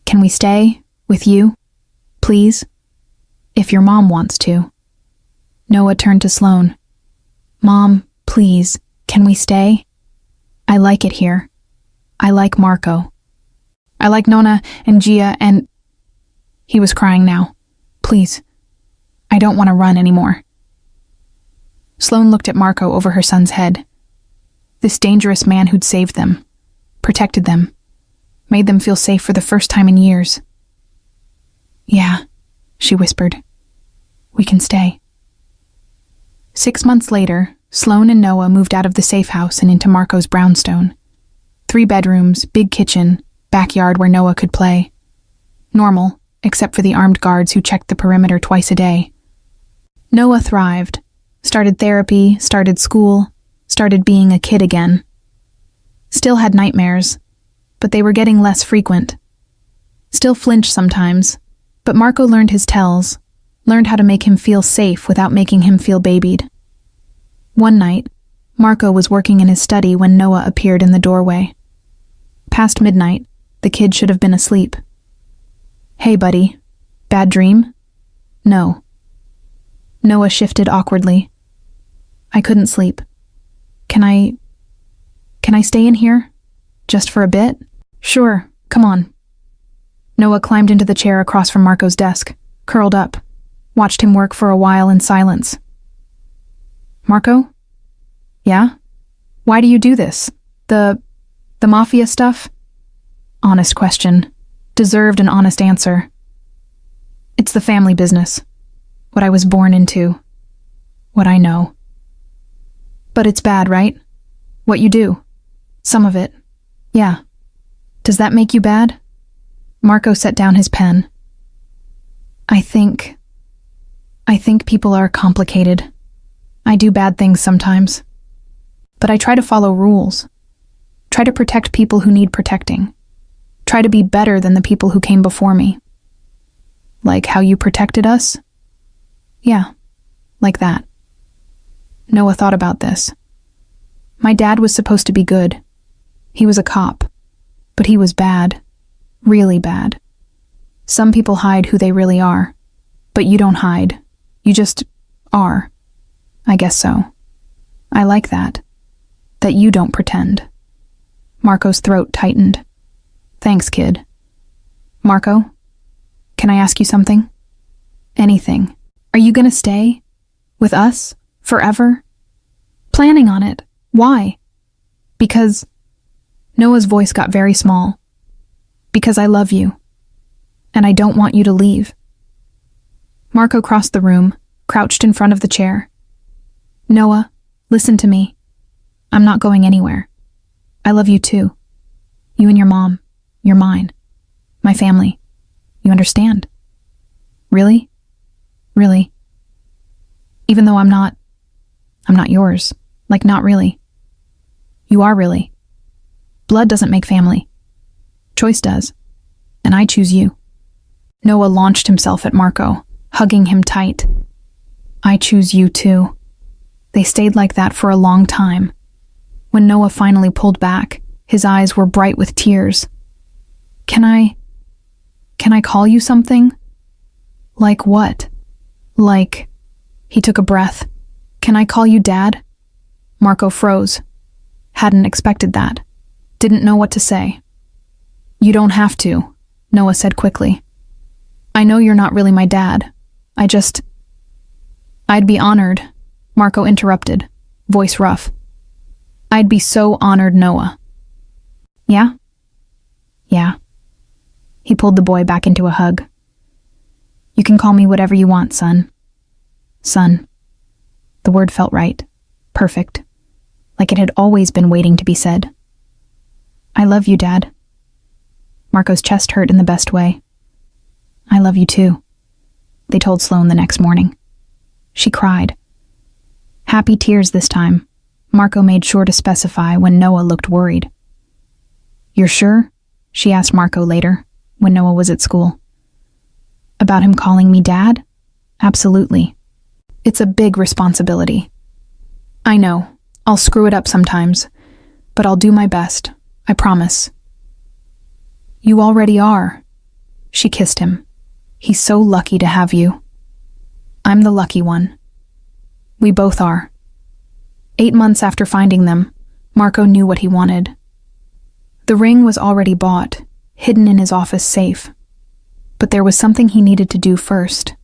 Can we stay with you, please? If your mom wants to. Noah turned to Sloane. Mom, please, can we stay? I like it here. I like Marco. I like Nonna and Gia and... He was crying now. Please. I don't want to run anymore. Sloane looked at Marco over her son's head. This dangerous man who'd saved them, protected them, made them feel safe for the first time in years. Yeah, she whispered. We can stay. 6 months later, Sloane and Noah moved out of the safe house and into Marco's brownstone. 3 bedrooms, big kitchen, backyard where Noah could play. Normal, except for the armed guards who checked the perimeter twice a day. Noah thrived. Started therapy, started school, started being a kid again. Still had nightmares, but they were getting less frequent. Still flinched sometimes, but Marco learned his tells, learned how to make him feel safe without making him feel babied. One night, Marco was working in his study when Noah appeared in the doorway. Past midnight, the kid should have been asleep. "Hey, buddy. Bad dream?" "No." Noah shifted awkwardly. "I couldn't sleep. Can I stay in here? Just for a bit?" "Sure, come on." Noah climbed into the chair across from Marco's desk, curled up, watched him work for a while in silence. "Marco? Yeah? Why do you do this? The mafia stuff?" Honest question. Deserved an honest answer. "It's the family business. What I was born into. What I know." "But it's bad, right? What you do? Some of it. Yeah. Does that make you bad?" Marco set down his pen. I think people are complicated. I do bad things sometimes. But I try to follow rules. Try to protect people who need protecting. Try to be better than the people who came before me. Like how you protected us? Yeah, like that. Noah thought about this. My dad was supposed to be good. He was a cop. But he was bad. Really bad. Some people hide who they really are. But you don't hide. You just are. I guess so. I like that. That you don't pretend. Marco's throat tightened. Thanks, kid. Marco, can I ask you something? Anything. Are you gonna stay? With us? Forever? Planning on it. Why? Because... Noah's voice got very small. Because I love you. And I don't want you to leave. Marco crossed the room, crouched in front of the chair. Noah, listen to me. I'm not going anywhere. I love you too. You and your mom. You're mine. My family. You understand? Really? Really? Even though I'm not yours. Like, not really. You are really. Blood doesn't make family. Choice does. And I choose you. Noah launched himself at Marco, hugging him tight. I choose you too. They stayed like that for a long time. When Noah finally pulled back, his eyes were bright with tears. Can I call you something? Like what? Like... He took a breath. Can I call you Dad? Marco froze. Hadn't expected that. Didn't know what to say. You don't have to, Noah said quickly. I know you're not really my dad. I'd be honored, Marco interrupted, voice rough. I'd be so honored, Noah. Yeah? Yeah. He pulled the boy back into a hug. You can call me whatever you want, son. Son. The word felt right. Perfect. Like it had always been waiting to be said. I love you, Dad. Marco's chest hurt in the best way. I love you too, they told Sloane the next morning. She cried. Happy tears this time. Marco made sure to specify when Noah looked worried. You're sure? She asked Marco later, when Noah was at school. About him calling me Dad? Absolutely. It's a big responsibility. I know, I'll screw it up sometimes, but I'll do my best, I promise. You already are. She kissed him. He's so lucky to have you. I'm the lucky one. We both are. 8 months after finding them, Marco knew what he wanted. The ring was already bought, hidden in his office safe. But there was something he needed to do first.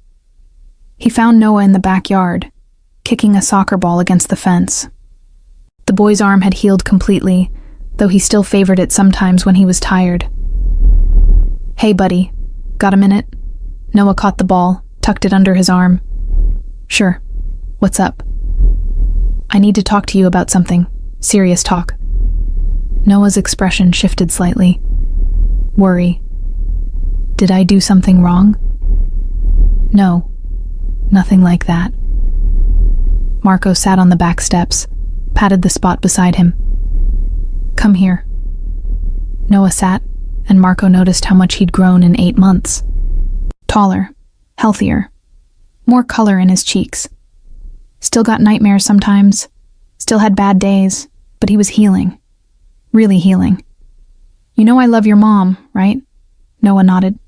He found Noah in the backyard, kicking a soccer ball against the fence. The boy's arm had healed completely, though he still favored it sometimes when he was tired. Hey, buddy. Got a minute? Noah caught the ball, tucked it under his arm. Sure. What's up? I need to talk to you about something. Serious talk. Noah's expression shifted slightly. Worry. Did I do something wrong? No. Nothing like that. Marco sat on the back steps, patted the spot beside him. Come here. Noah sat, and Marco noticed how much he'd grown in 8 months. Taller, healthier, more color in his cheeks. Still got nightmares sometimes, still had bad days, but he was healing. Really healing. You know I love your mom, right? Noah nodded.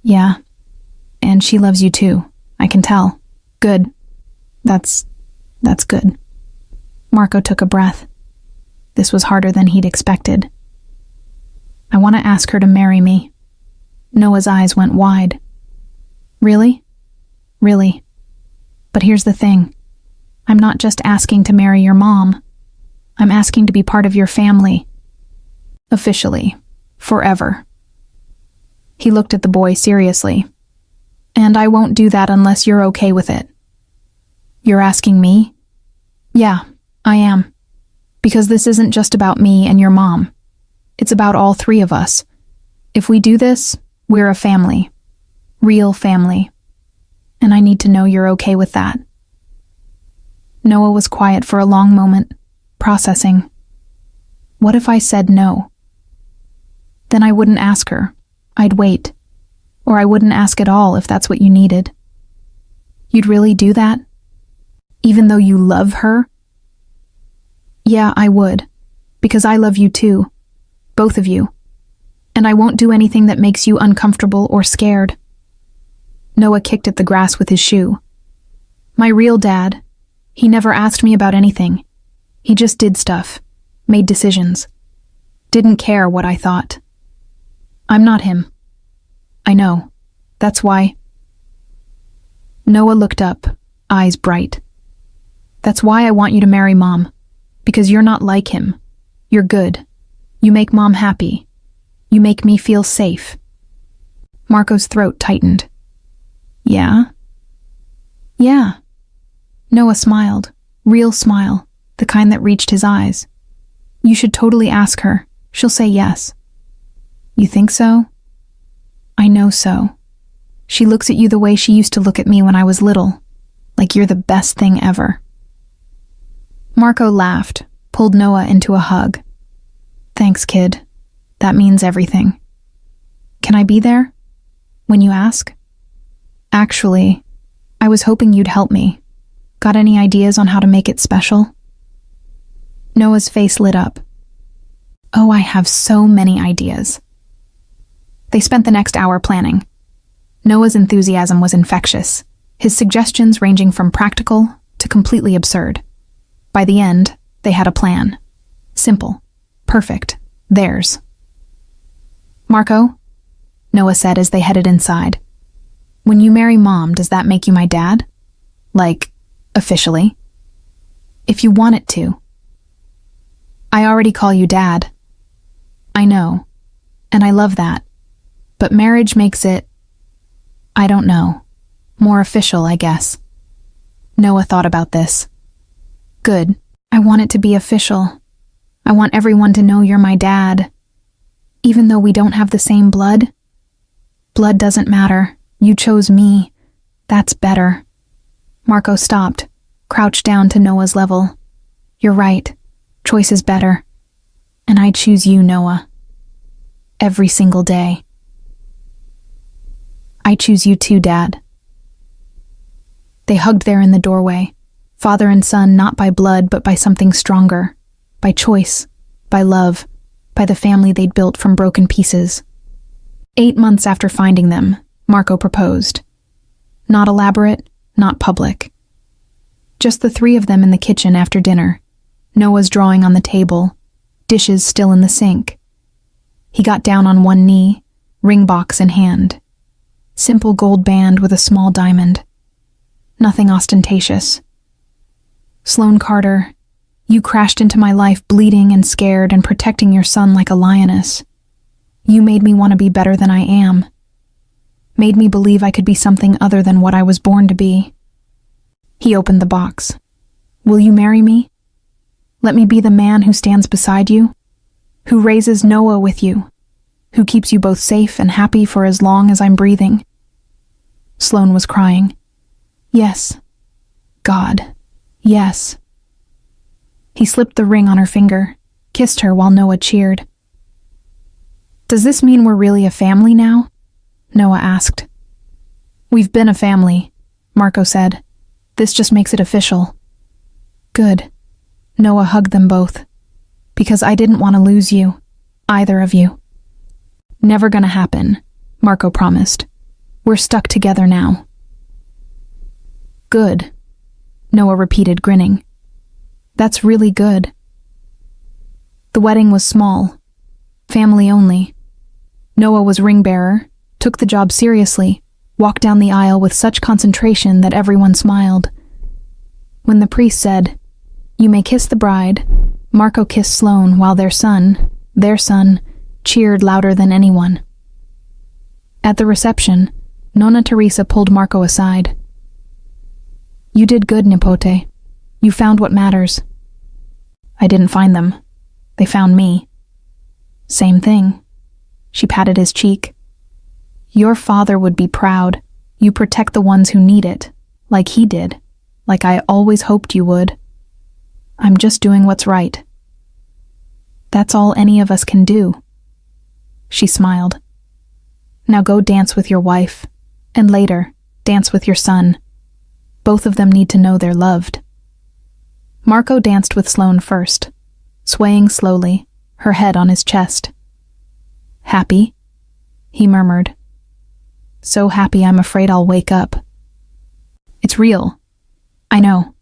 Yeah. And she loves you too. I can tell. Good. That's good. Marco took a breath. This was harder than he'd expected. I want to ask her to marry me. Noah's eyes went wide. Really? Really. But here's the thing. I'm not just asking to marry your mom. I'm asking to be part of your family. Officially. Forever. He looked at the boy seriously. And I won't do that unless you're okay with it. You're asking me? Yeah, I am. Because this isn't just about me and your mom. It's about all three of us. If we do this, we're a family. Real family. And I need to know you're okay with that. Noah was quiet for a long moment, processing. What if I said no? Then I wouldn't ask her. I'd wait. Or I wouldn't ask at all if that's what you needed. You'd really do that? Even though you love her? Yeah, I would. Because I love you too. Both of you. And I won't do anything that makes you uncomfortable or scared. Noah kicked at the grass with his shoe. My real dad, he never asked me about anything. He just did stuff. Made decisions. Didn't care what I thought. I'm not him. I know. That's why. Noah looked up, eyes bright. That's why I want you to marry Mom. Because you're not like him. You're good. You make Mom happy. You make me feel safe. Marco's throat tightened. Yeah? Yeah. Noah smiled. Real smile. The kind that reached his eyes. You should totally ask her. She'll say yes. You think so? I know so. She looks at you the way she used to look at me when I was little. Like you're the best thing ever. Marco laughed, pulled Noah into a hug. Thanks, kid. That means everything. Can I be there? When you ask? Actually, I was hoping you'd help me. Got any ideas on how to make it special? Noah's face lit up. Oh, I have so many ideas. They spent the next hour planning. Noah's enthusiasm was infectious, his suggestions ranging from practical to completely absurd. By the end, they had a plan. Simple. Perfect. Theirs. Marco, Noah said as they headed inside. When you marry Mom, does that make you my dad? Like, officially? If you want it to. I already call you Dad. I know. And I love that. But marriage makes it, I don't know, more official, I guess. Noah thought about this. Good. I want it to be official. I want everyone to know you're my dad. Even though we don't have the same blood. Blood doesn't matter. You chose me. That's better. Marco stopped, crouched down to Noah's level. You're right. Choice is better. And I choose you, Noah. Every single day. I choose you too, Dad. They hugged there in the doorway, father and son not by blood but by something stronger, by choice, by love, by the family they'd built from broken pieces. 8 months after finding them, Marco proposed. Not elaborate, not public. Just the three of them in the kitchen after dinner, Noah's drawing on the table, dishes still in the sink. He got down on one knee, ring box in hand. Simple gold band with a small diamond. Nothing ostentatious. Sloane Carter, you crashed into my life bleeding and scared and protecting your son like a lioness. You made me want to be better than I am. Made me believe I could be something other than what I was born to be. He opened the box. Will you marry me? Let me be the man who stands beside you, who raises Noah with you, who keeps you both safe and happy for as long as I'm breathing. Sloane was crying. Yes. God. Yes. He slipped the ring on her finger, kissed her while Noah cheered. "Does this mean we're really a family now?" Noah asked. "We've been a family," Marco said. "This just makes it official." "Good." Noah hugged them both. "Because I didn't want to lose you, either of you." "Never gonna happen," Marco promised. "We're stuck together now." "Good," Noah repeated, grinning. "That's really good." The wedding was small, family only. Noah was ring bearer, took the job seriously, walked down the aisle with such concentration that everyone smiled. When the priest said, "You may kiss the bride," Marco kissed Sloane while their son, cheered louder than anyone. At the reception, Nonna Teresa pulled Marco aside. "You did good, Nipote. You found what matters." "I didn't find them. They found me." "Same thing." She patted his cheek. "Your father would be proud. You protect the ones who need it, like he did, like I always hoped you would. I'm just doing what's right. That's all any of us can do." She smiled. "Now go dance with your wife, and later, dance with your son. Both of them need to know they're loved." Marco danced with Sloane first, swaying slowly, her head on his chest. "Happy?" he murmured. "So happy I'm afraid I'll wake up." "It's real. I know.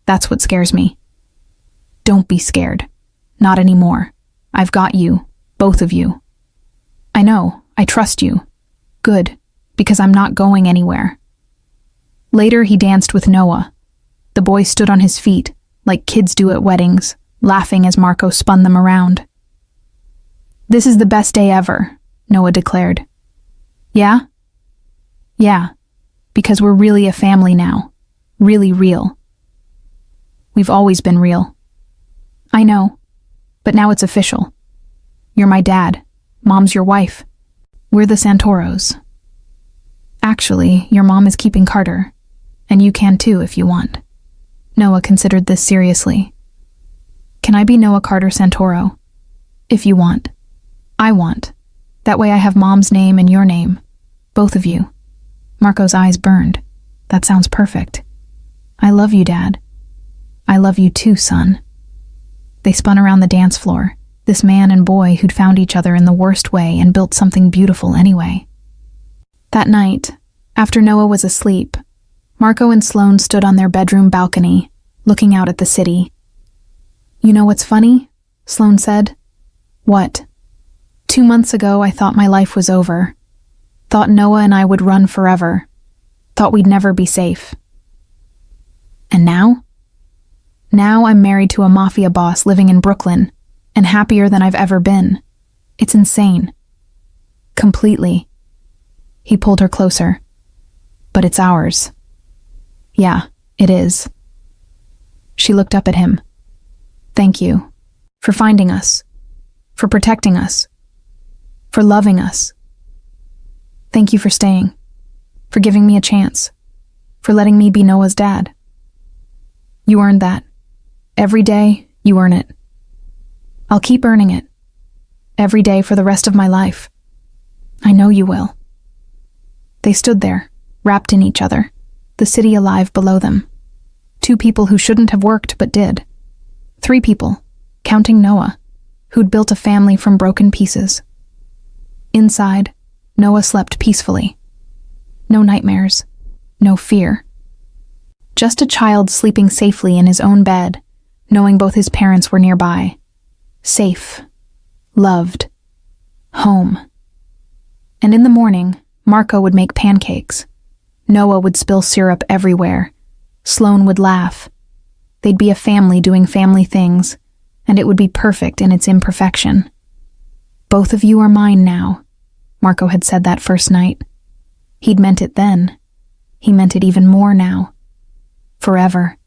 That's what scares me." "Don't be scared. Not anymore. I've got you, both of you." "I know. I trust you." "Good, because I'm not going anywhere." Later he danced with Noah. The boy stood on his feet, like kids do at weddings, laughing as Marco spun them around. "This is the best day ever," Noah declared. "Yeah?" "Yeah, because we're really a family now. Really real." "We've always been real." "I know, but now it's official. You're my dad. Mom's your wife. We're the Santoros. Actually, your mom is keeping Carter, and you can too if you want." Noah considered this seriously. "Can I be Noah Carter Santoro?" "If you want." "I want. That way I have Mom's name and your name. Both of you." Marco's eyes burned. "That sounds perfect." "I love you, Dad." "I love you too, son." They spun around the dance floor, this man and boy who'd found each other in the worst way and built something beautiful anyway. That night, after Noah was asleep, Marco and Sloane stood on their bedroom balcony, looking out at the city. "You know what's funny?" Sloane said. "What?" 2 months ago, I thought my life was over. Thought Noah and I would run forever. Thought we'd never be safe. And now? Now I'm married to a mafia boss living in Brooklyn, and happier than I've ever been. It's insane. Completely. He pulled her closer. But it's ours. Yeah, it is. She looked up at him. Thank you. For finding us. For protecting us. For loving us. Thank you for staying. For giving me a chance. For letting me be Noah's dad. You earned that. Every day, you earn it. I'll keep earning it. Every day for the rest of my life. I know you will. They stood there, wrapped in each other, the city alive below them. 2 people who shouldn't have worked but did. 3 people, counting Noah, who'd built a family from broken pieces. Inside, Noah slept peacefully. No nightmares, no fear. Just a child sleeping safely in his own bed, knowing both his parents were nearby. Safe. Loved. Home. And in the morning, Marco would make pancakes. Noah would spill syrup everywhere. Sloane would laugh. They'd be a family doing family things, and it would be perfect in its imperfection. Both of you are mine now, Marco had said that first night. He'd meant it then. He meant it even more now. Forever.